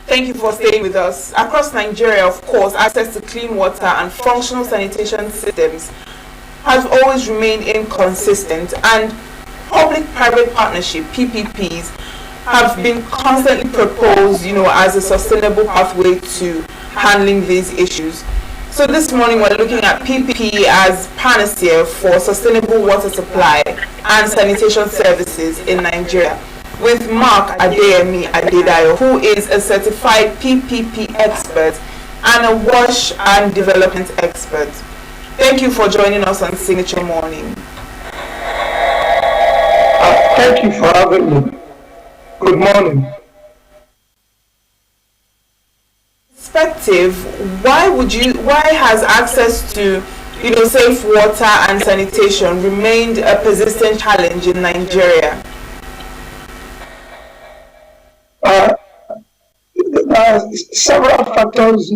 Thank you for staying with us. Across Nigeria, of course, access to clean water and functional sanitation systems has always remained inconsistent, and public-private partnership (PPPs) have been constantly proposed, as a sustainable pathway to handling these issues. So this morning we're looking at PPP as panacea for sustainable water supply and sanitation services in Nigeria, with Mark Adeyemi Adedayo, who is a certified PPP expert and a wash and development expert. Thank you for joining us on Signature Morning. Thank you for having me. Good morning. Perspective, why has access to safe water and sanitation remained a persistent challenge in Nigeria? There are several factors,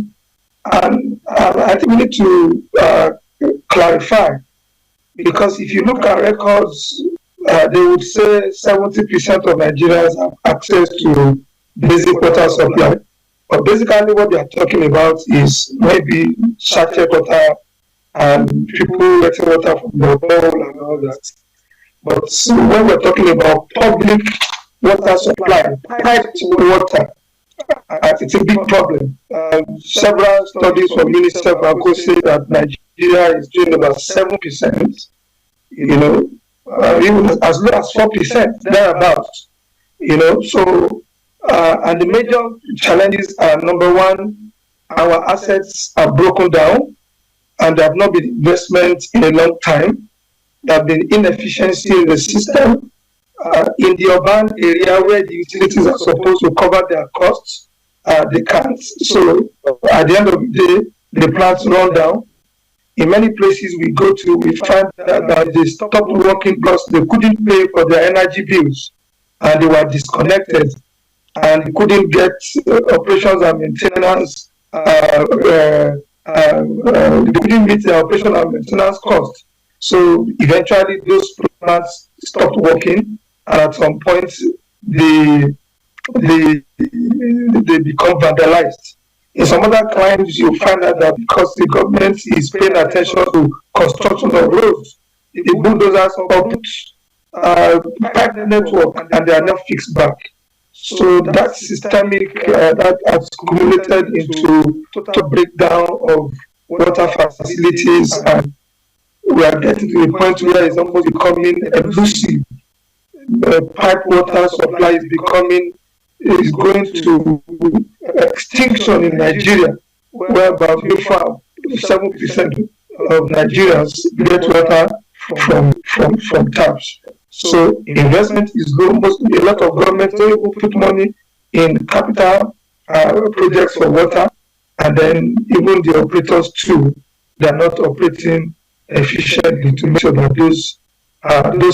and I think we need to clarify, because if you look at records, they would say 70% of Nigerians have access to basic water supply. But basically what they are talking about is maybe sachet water and people getting water from the bowl and all that. But when we're talking about public water supply, piped water, it's a big problem. Several studies from UNICEF and co say that Nigeria is doing about 7%, even as low as 4%, thereabouts. So and the major challenges are, number one, our assets are broken down and there have not been investments in a long time. There have been inefficiency in the system. In the urban area where the utilities are supposed to cover their costs, they can't. So at the end of the day, the plants run down. In many places we go to, we find that they stopped working because they couldn't pay for their energy bills and they were disconnected. And they couldn't get operations and maintenance. They couldn't meet their operation and maintenance costs. So eventually, those plants stopped working, and at some point, they become vandalized. In some other climes, you find out that because the government is paying attention to construction of roads, the bulldozers put pipe network, and they are not fixed back. So that systemic, that has accumulated into total breakdown of water facilities, and we are getting to the point where it's almost becoming elusive. Pipe water supply is going to extinction in Nigeria, where about 7% of Nigerians get water from taps. So investment is low. A lot of governments will put money in capital projects for water, and then even the operators too, they are not operating efficiently to make sure that those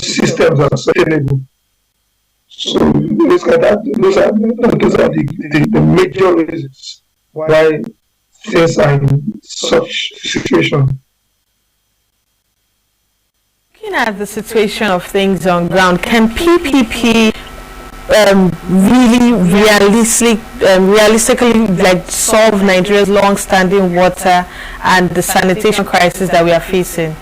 systems are sustainable. So those are the major reasons why things are in such situation. Looking at the situation of things on ground, can PPP really realistically solve Nigeria's long-standing water and the sanitation crisis that we are facing?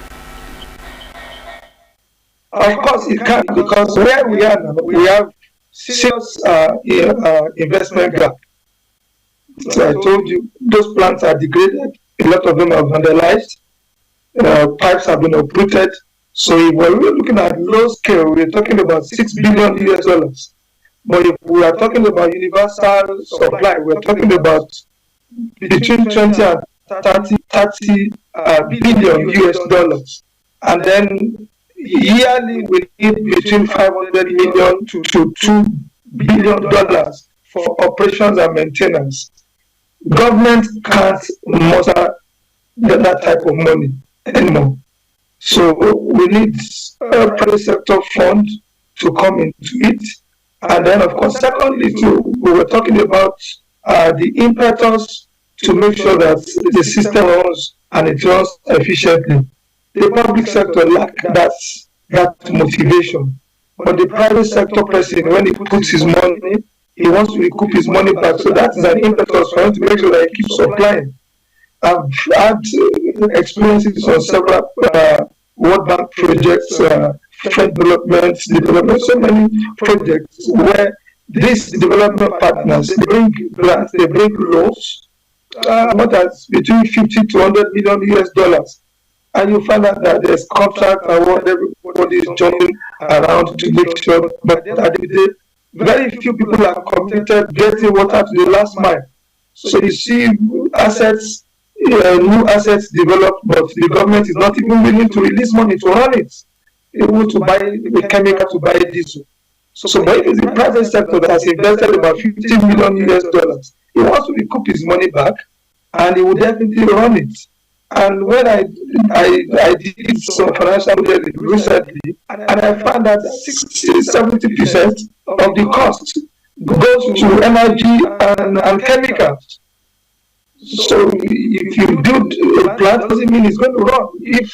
Of course it can, because where we are now, we have serious investment gap. So I told you, those plants are degraded, a lot of them are vandalized, pipes have been uprooted. So if we're looking at low scale, we're talking about $6 billion US. But if we are talking about universal supply, we're talking about between 20 and 30 billion US dollars. And then yearly we need between 500 million to $2 billion for operations and maintenance. Government can't muster that type of money anymore. So we need a private sector fund to come into it. And then, of course, secondly, too, we were talking about the impetus to make sure that the system runs and it runs efficiently. The public sector lacks that motivation. But the private sector person, when he puts his money, he wants to recoup his money back. So that is an impetus for him to make sure that he keeps supplying. I've had experiences on several World Bank projects, French development, so many projects where these development partners, they bring grants, they bring loans, what that's between 50 to 100 million US dollars. And you find out that there's contract award, everybody is jumping around to make sure, but at the end of the day, very few people are committed getting water to the last mile. So you see assets, new assets developed, but the government is not even willing to release money to run it, able to buy the chemical to buy diesel. So but if it's the private sector that has invested about 50 million US dollars, he wants to recoup his money back, and he will definitely run it. And when I did some financial modeling recently, and I found that 60-70% of the cost goes to energy and chemicals. So if you build a plant, doesn't mean it's going to run. If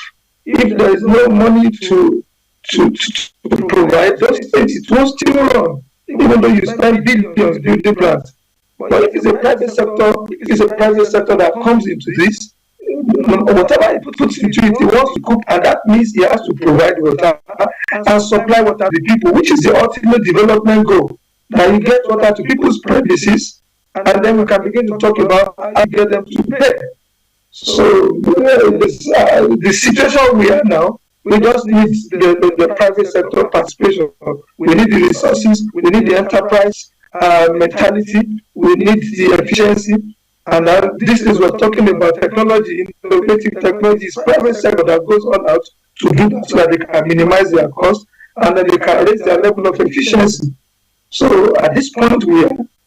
there is no money to provide those things, it will still run, even though you spend billions building plants. But if it's a private sector that comes into this, whatever he puts into it, he wants to cook, and that means he has to provide water and supply water to the people, which is the ultimate development goal. That you get water to people's premises, and then we can begin to talk about how to get them to pay. So the situation we are now, we just need the private sector participation. We need the resources, we need the enterprise mentality, we need the efficiency. And this is we're talking about technology, innovative technologies, private sector that goes all out to do that so that they can minimize their cost and then they can raise their level of efficiency. So at this point,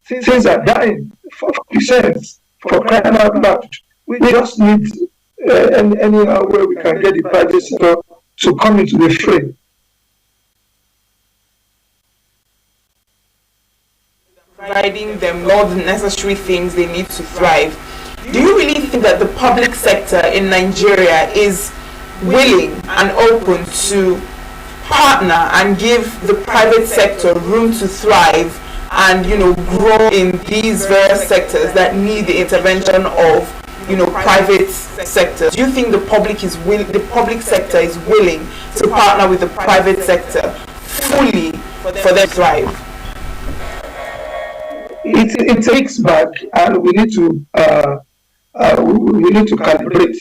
things are dying 40% for crying out loud. We just need any way we can get the private sector to come into the fray. Providing them all the necessary things they need to thrive. Do you really think that the public sector in Nigeria is willing and open to partner and give the private sector room to thrive and grow in these various sectors that need the intervention of private sector? Do you think the public sector is willing to partner with the private sector fully for them to thrive? It takes back, and we need to calibrate.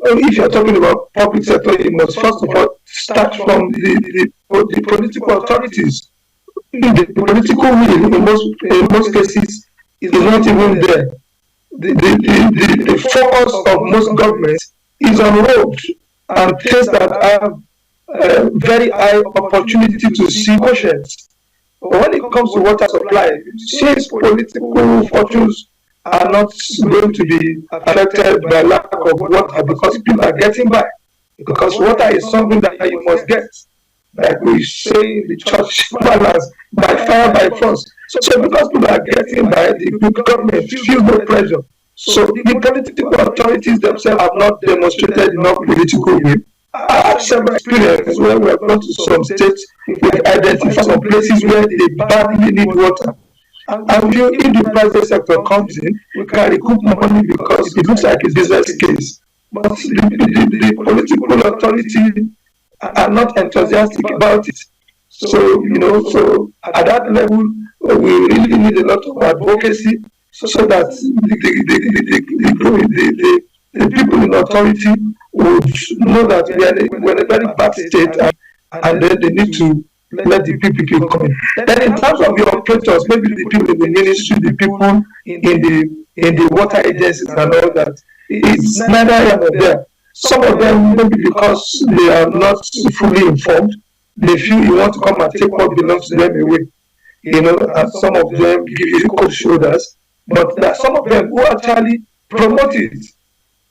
If you're talking about public sector, you must first of all start from the political authorities. The political will in most cases is not even there. The focus of most governments is on roads and things that have very high opportunity to see oceans. But when it comes to water supply, since political fortunes are not going to be affected by lack of water because people are getting by. Because water is something that you must get. Like we say in the church, balance by fire, by force. So because people are getting by, the government feels no pressure. So the political authorities themselves have not demonstrated enough political will. I have several experiences where we have gone to some states, we identify some places where they badly need water. And if the private sector comes in, we can recoup money because it looks like a business case. But the political authority are not enthusiastic about it. So, so at that level, we really need a lot of advocacy so that the people in authority would know that we're in a very bad state, and then they need to let the people come in. Then in terms of the operators, maybe the people in the ministry, the people in the water agencies and all that, it's neither here nor there. Some of them, maybe because they are not fully informed, they feel you want to come and take what belongs to them away. And some of them give you cold shoulders, but there are some of them who actually promote it.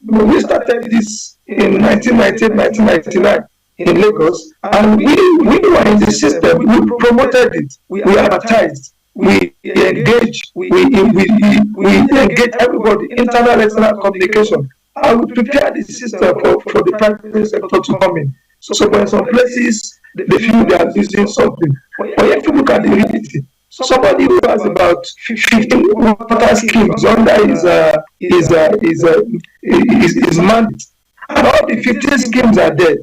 We started this in 1998, 1999 in Lagos, and we were in the system. We promoted it. We advertised. We engaged. We engaged everybody. Internal, external communication. And we prepared the system for the private sector to come in. So in some places they feel they are losing something. But if you look at the reality, somebody who has about 15 water schemes under his mandate, and all the 15 schemes are dead.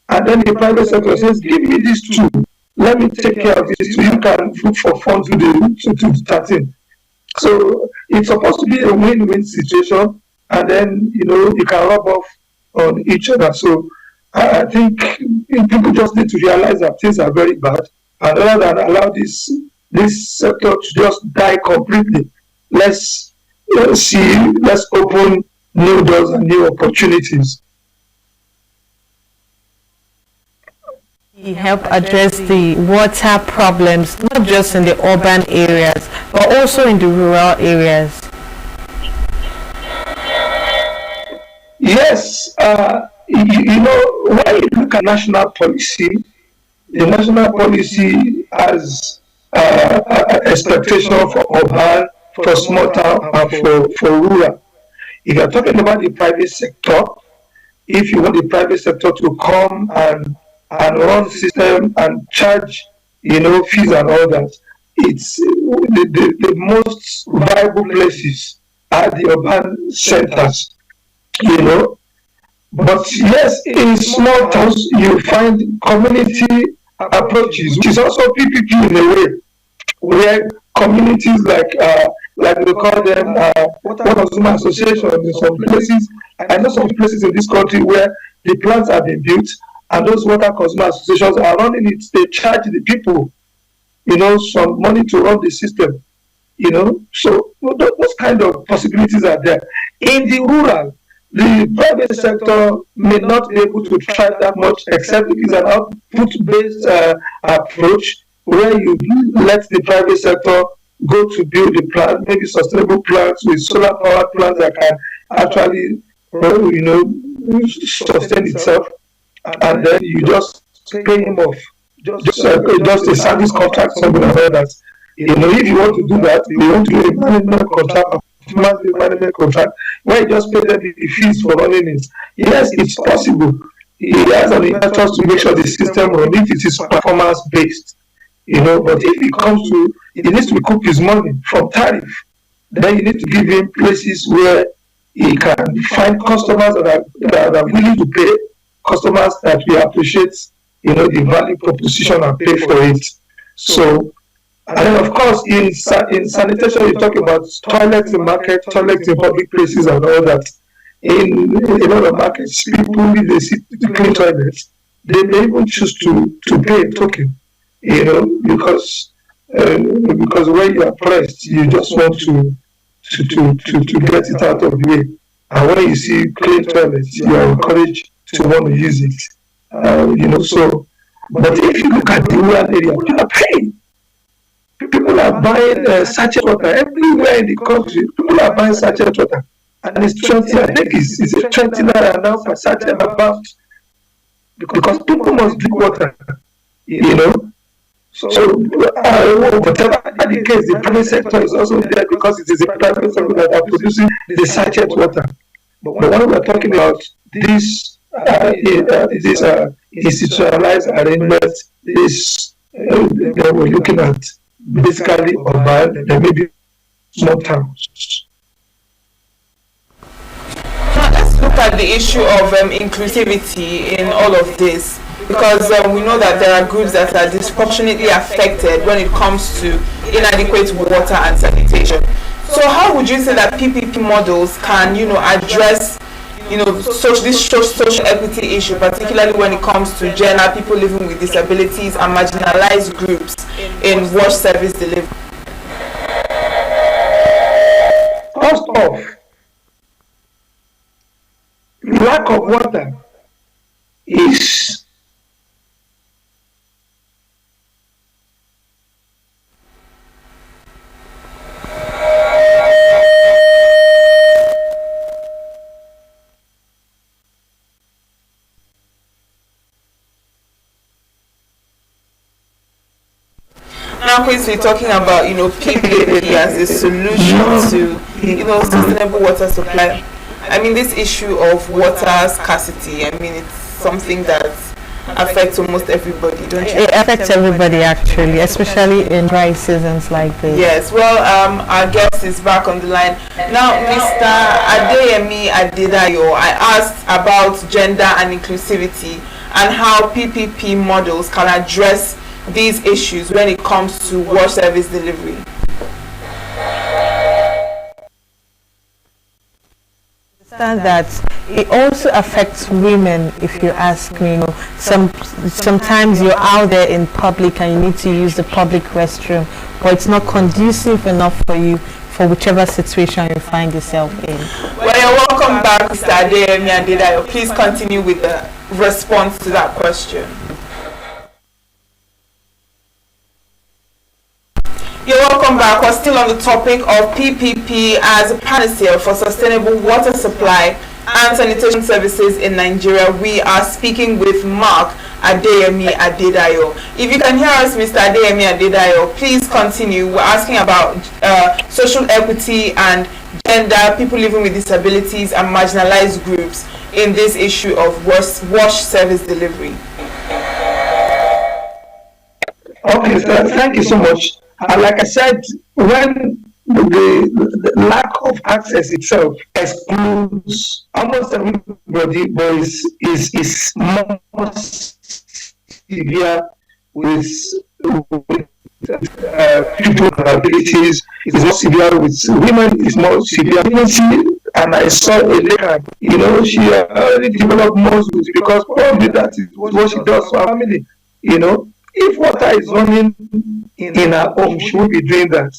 And then the private sector says, give me these two, let me take care of this, so you can look for funds to the 13. So it's supposed to be a win-win situation, and then you can rub off on each other. So I think people just need to realize that things are very bad, and rather than allow this sector to just die completely, let's open new doors and new opportunities. Help address the water problems, not just in the urban areas, but also in the rural areas. Yes, when you look at national policy, the national policy has expectation for urban, for small town, and for rural. If you're talking about the private sector, if you want the private sector to come and run system and charge, fees and all that, it's the most viable places are the urban centers, But yes, in small towns you find community approaches, which is also PPP in a way, where communities like we call them water consumer associations in some places. I know some places in this country where the plants have been built and those water consumer associations are running it. They charge the people, some money to run the system, So those kind of possibilities are there. In the rural, the private sector may not be able to try that much, except it is an output-based approach where you let the private sector go to build the plant, maybe sustainable plants with solar power plants that can actually, sustain itself, and then you just pay him off, just a service contract, something like that. If you want to do that, you want to do a management contract, management contract, where you just pay them the fees for running it. Yes, it's possible. He has an interest to make sure the system runs if it is performance based. But if it comes to, he needs to recoup his money from tariff, then you need to give him places where he can find customers that are willing to pay, customers that will appreciate, the value proposition and pay for it. So, and then of course in sanitation you talk about toilets in market, toilets in public places and all that. In a lot of markets, people, if they see clean toilets, they may even choose to pay a token, because when you are pressed, you just want to get it out of the way. And when you see clean toilets, you are encouraged to want to use it. So, but if you look at the rural area, people are paying. People are buying sachet water everywhere in the country. People are buying sachet water, and it's 20. I think it's 20 naira now per sachet about, because people must drink water, So whatever the case, the private sector is also there because it is the private sector that are producing the sachet water. But when we are talking about this institutionalized arrangement, that we're looking at basically urban, there may be small towns. Now let's look at the issue of inclusivity in all of this, because we know that there are groups that are disproportionately affected when it comes to inadequate water and sanitation. So how would you say that PPP models can, address, this social equity issue, particularly when it comes to gender, people living with disabilities, and marginalized groups in wash service delivery? First off, lack of water is now we're talking about PPP as a solution to sustainable water supply. I mean, this issue of water scarcity, I mean, it's something that affects almost everybody, don't you? It affects everybody actually, especially in dry seasons like this. Yes, well, our guest is back on the line. Now, Mr. Adeyemi Adedayo, I asked about gender and inclusivity and how PPP models can address these issues when it comes to wash service delivery. That it also affects women, if you ask me. Sometimes you're out there in public and you need to use the public restroom, but it's not conducive enough for you for whichever situation you find yourself in. Well, you're welcome back, Mr. Adeyemi Adedayo. Please continue with the response to that question. You're welcome back. We're still on the topic of PPP as a panacea for sustainable water supply and sanitation services in Nigeria. We are speaking with Mark Adeyemi Adedayo. If you can hear us, Mr. Adeyemi Adedayo, please continue. We're asking about social equity and gender, people living with disabilities and marginalized groups in this issue of wash service delivery. Okay, so thank you so much. Like I said, when the lack of access itself excludes almost everybody, but is more severe with people with abilities, is more severe with women, is more severe. And I saw a lady, she already developed muscles because probably that is what she does for her family, If water is running in her home, she will be doing that.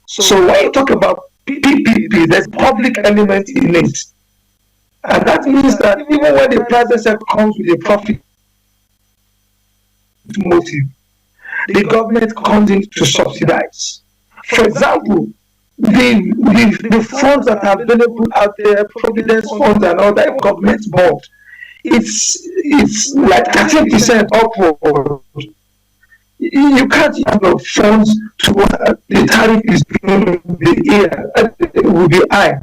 So when you talk about PPP, there's public element in it. And that means that even when the private sector comes with a profit motive, the government comes in to subsidize. For example, the funds that are available out there, providence funds and all that, government bought, it's like 30% upward. You can't use funds to what the tariff is being it will be high.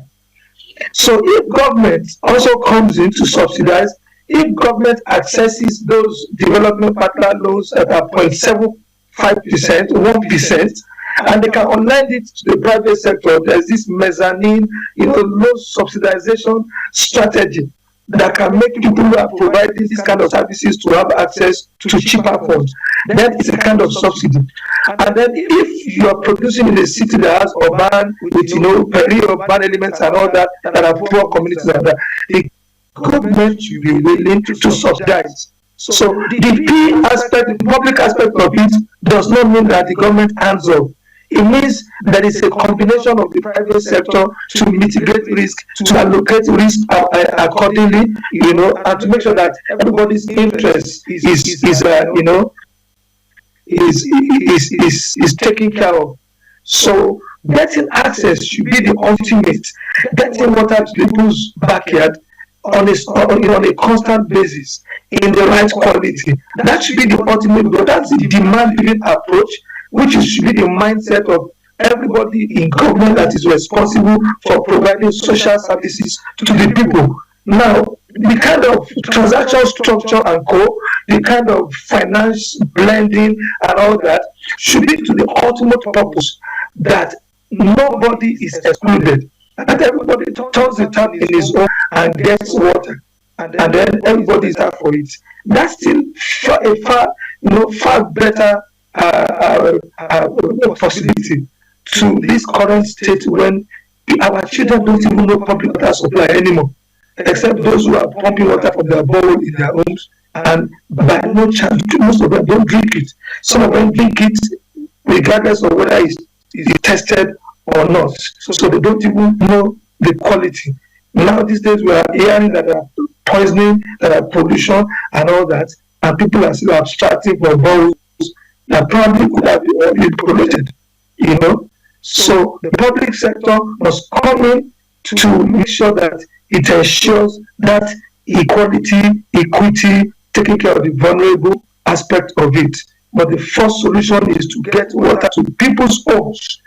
So if government also comes in to subsidize, if government accesses those development partner loans at 0.75%, 1%, and they can online it to the private sector, there's this mezzanine, low subsidization strategy that can make people who are providing these kind of services to have access to cheaper funds. Then it's a kind of subsidy. And then if you are producing in a city that has urban, with peri-urban elements and all that are poor communities and that, the government should be willing to subsidize. So the P aspect, the public aspect of it does not mean that the government hands off. It means that it's a combination of the private sector to mitigate risk, to allocate risk accordingly, and to make sure that everybody's interest is taken care of. So getting access should be the ultimate. Getting water to people's backyard on a constant basis in the right quality. That should be the ultimate goal. That's the demand-driven approach, which should be the mindset of everybody in government that is responsible for providing social services to the people. Now, the kind of transaction structure and the kind of finance blending and all that should be to the ultimate purpose that nobody is excluded. And everybody turns the tap in his own and gets water. And then everybody is there for it. That's still far better possibility to this current state when our children don't even know public water supply anymore, except those who are pumping water from their bowl in their homes, and by no chance, most of them don't drink it. Some of them drink it regardless of whether it's tested or not. So they don't even know the quality. Now these days we are hearing that there are poisoning, there are pollution and all that, and people are still abstracting from bowls that probably could have been polluted, So the public sector must come in to make sure that it ensures that equality, equity, taking care of the vulnerable aspect of it. But the first solution is to get water to people's homes.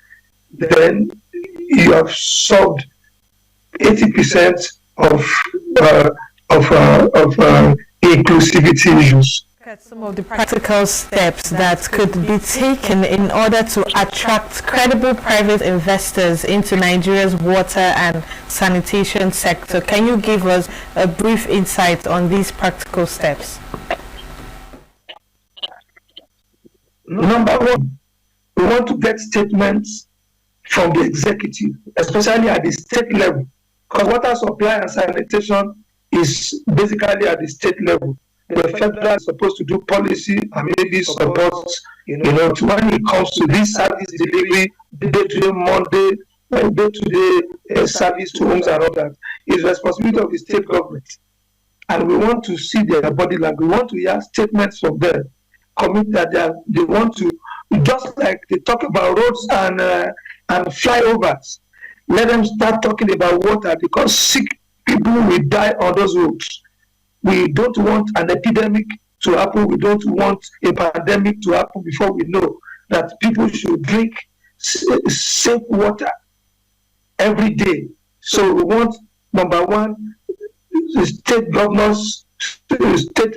Then you have solved 80% of inclusivity issues. at some of the practical steps that could be taken in order to attract credible private investors into Nigeria's water and sanitation sector. Can you give us a brief insight on these practical steps? Number one, we want to get statements from the executive, especially at the state level, because water supply and sanitation is basically at the state level. The federal is supposed to do policy and maybe support, to when it comes to this service delivery, day-to-day Monday, day-to-day service to homes and all that. It's responsibility of the state government. And we want to see their body language. We want to hear statements from them, commit that they want to, just like they talk about roads and flyovers, let them start talking about water, because sick people will die on those roads. We don't want an epidemic to happen. We don't want a pandemic to happen before we know that people should drink safe water every day. So we want, number one, the state governors, state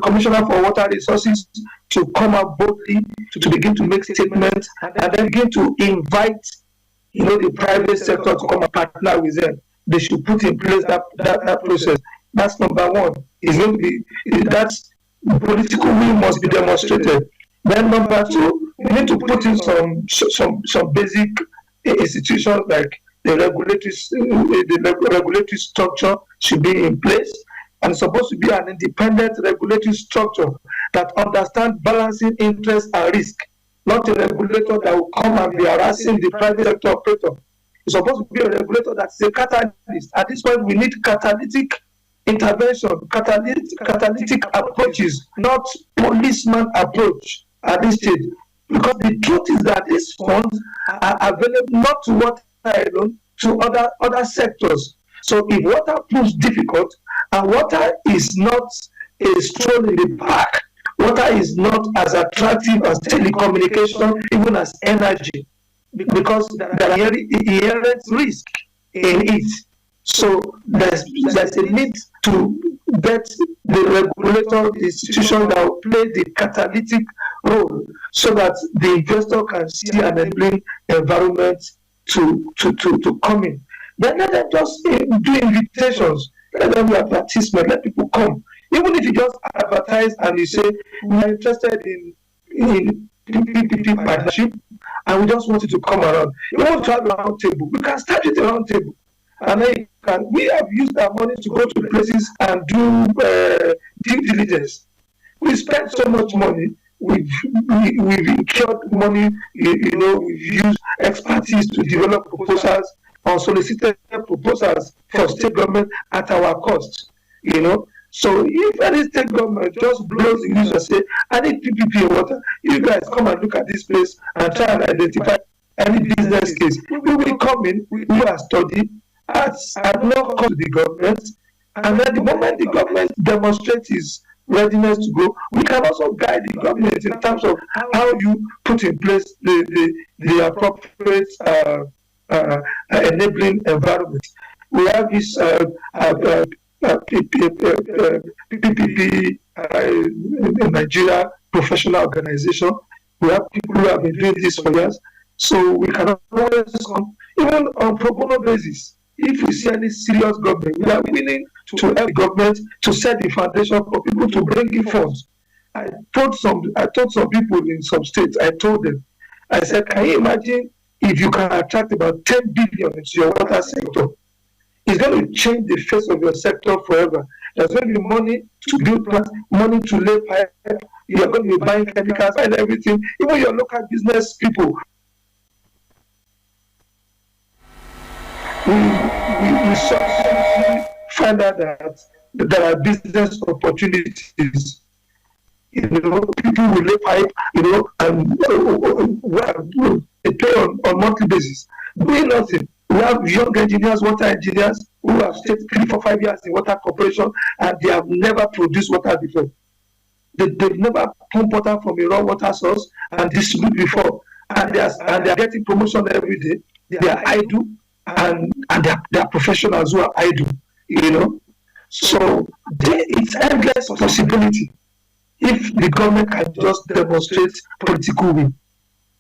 commissioner for water resources to come out boldly to begin to make statements and then begin to invite the private sector to come and partner with them. They should put in place that process. That's number one. It's going to be that political will must be demonstrated. Then number two, we need to put in some basic institutions like the regulatory structure should be in place, and it's supposed to be an independent regulatory structure that understands balancing interest and risk, not a regulator that will come and be harassing the private sector operator. It's supposed to be a regulator that's a catalyst. At this point, we need catalytic intervention, catalytic approaches, not policeman approach at this stage. Because the truth is that these funds are available not to water alone, to other sectors. So if water proves difficult, and water is not a stroll in the park, water is not as attractive as telecommunication, even as energy, because there are inherent risk in it. So there's a need to get the regulator, the institution that will play the catalytic role, so that the investor can see an enabling environment to come in. Then let them just do invitations, let them do advertisement, let people come. Even if you just advertise and you say, we are interested in PPP partnership, and we just want you to come around. You want to have a round table, we can start with a round table. And then we have used our money to go to places and do due diligence. We spent so much money. We've incurred money. We've used expertise to develop proposals, unsolicited proposals for state government at our cost. So if any state government just blows the news and say, I need PPP water, you guys come and look at this place and try and identify any business case. We will come in, we do a study at no cost to the government, and then the moment the government demonstrates its readiness to go, we can also guide the government in terms of how you put in place the appropriate enabling environment. We have this PPP in Nigeria professional organization. We have people who have been doing this for years, so we can always come, even on pro bono basis. If we see any serious government, we are willing to help the government to set the foundation for people to bring in funds. I told some people in some states, I told them, I said, can you imagine if you can attract about 10 billion into your water sector? It's going to change the face of your sector forever. There's going to be money to build plants, money to lay pipe, you're going to be buying chemicals and everything. Even your local business people, we find out that there are business opportunities. People will lay pipe, and they pay on monthly basis. Doing nothing. We have young engineers, water engineers, who have stayed 3, 4, 5 years in water corporation, and they have never produced water before. They've never pumped water from a raw water source and distribute before, and they are getting promotion every day. They are idle, and they are professionals who are idle. So it's endless possibility. if the government can just demonstrate political will.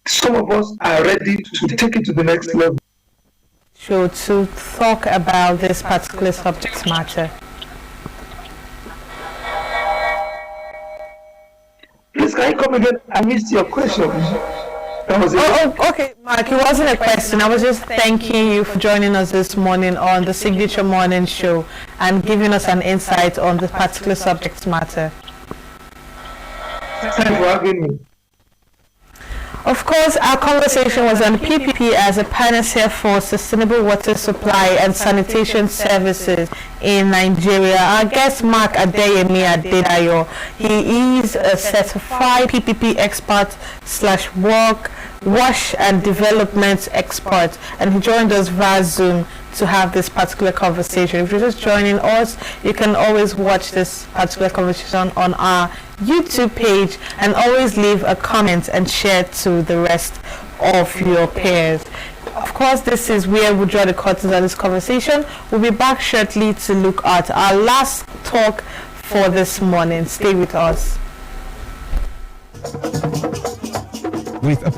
Some of us are ready to take it to the next level. So to talk about this particular subject matter. Please, can you come again? I missed your question. Okay, Mark, it wasn't a question. I was just thanking you for joining us this morning on the Signature Morning Show and giving us an insight on the particular subject matter. Thank you for having me. Of course, our conversation was on PPP as a panacea for sustainable water supply and sanitation services in Nigeria. Our guest, Mark Adeyemi Adedayo, he is a certified PPP expert / wash and development expert, and he joined us via Zoom to have this particular conversation. If you're just joining us, you can always watch this particular conversation on our YouTube page, and always leave a comment and share to the rest of your peers. Of course, this is where we draw the curtains on this conversation. We'll be back shortly to look at our last talk for this morning. Stay with us. With a